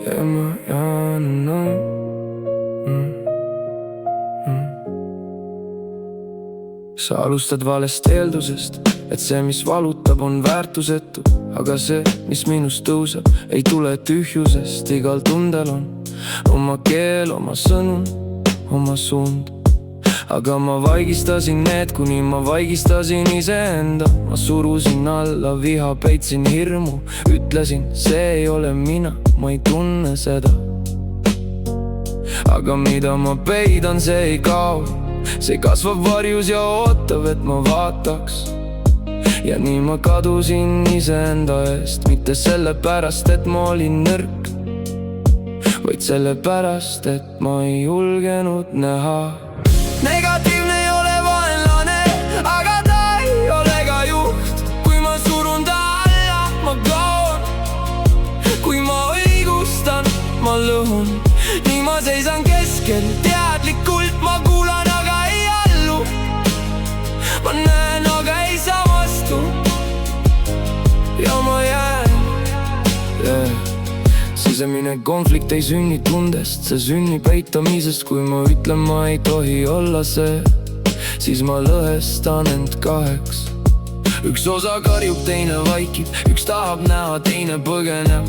Ja ma jään Sa alustad valest eeldusest, et see, mis valutab, on väärtusetu. Aga see, mis minust tõuseb, ei tule tühjusest. Igal tundel on oma keel, oma sõnum, oma suund. Aga ma vaigistasin need, kuni ma vaigistasin iseenda. Ma surusin alla viha, peitsin hirmu. Ütlesin, see ei ole mina, ma ei tunne seda. Aga mida ma peidan, see ei kao. See kasvab varjus ja ootab, et ma vaataks. Ja nii ma kadusin iseenda eest. Mitte sellepärast, et ma olin nõrk, vaid sellepärast, et ma ei julgenud näha. Negatiivne ei ole vaenlane, aga ta ei ole ka juht. Kui ma surun ta alla, ma kaon. Kui ma õigustan, ma lõhun. Nii ma seisan keskel, teadlikult ma kuulan, aga ei allu. Ma näen, aga ei saa vastu. Ja ma jään Sisemine konflikt ei sünni tundest, see sünnib eitamisest. Kui ma ütlen, ma ei tohi olla see, siis ma lõhestan end kaheks. Üks osa karjub, teine vaikib. Üks tahab näha, teine põgeneb.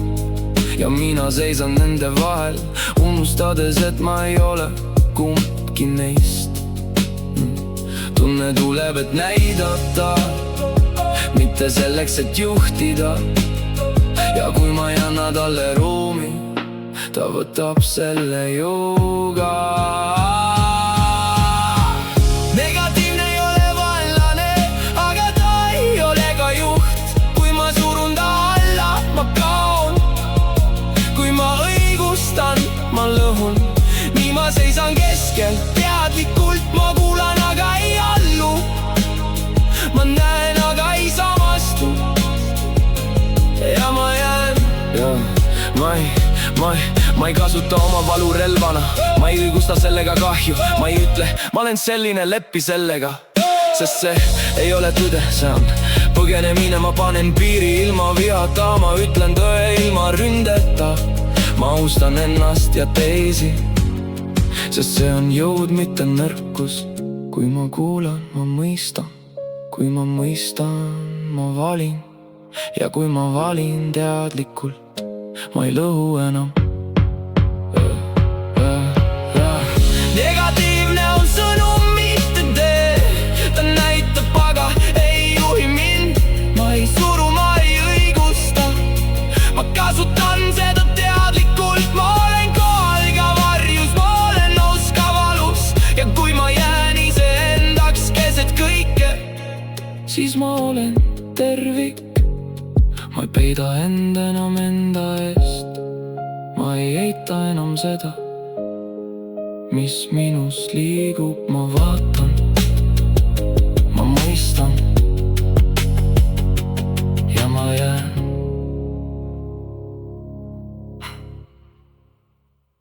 Ja mina seisan nende vahel, unustades, et ma ei ole kumbki neist. Tunne tuleb, et näidata, mitte selleks, et juhtida. Ja kui ma ei anna talle ruumi, ta võtab selle jõuga. Negatiivne ei ole vaenlane, aga ta ei ole ka juht. Kui ma surun ta alla, ma kaon. Kui ma õigustan, ma lõhun. Nii ma seisan keskel, teadlikult ma kuulan, aga ei allu. Ma näen, aga ei saa vastu. Ja ma jään Ma ei kasuta oma valu relvana. Ma ei õigusta sellega kahju. Ma ei ütle, ma olen selline, leppi sellega. Sest see ei ole tõde, see on põgenemine. Ma panen piiri ilma vihata. Ma ütlen tõe ilma ründeta. Ma austan ennast ja teisi, sest see on jõud, mitte nõrkus. Kui ma kuulan, ma mõistan. Kui ma mõistan, ma valin. Ja kui ma valin teadlikult, ma ei lõhu enam. Negatiivne on sõnum, mitte tee. Ta näitab, aga ei juhi mind. Ma ei suru, ma ei õigusta. Ma kasutan seda teadlikult. Ma olen kohal ka varjus, ma olen nõus ka valus. Ja kui ma jään iseendaks keset kõike, siis ma olen tervik. Ma ei peida end enam enda eest. Ma ei eita enam seda, mis minust liigub, ma vaatan.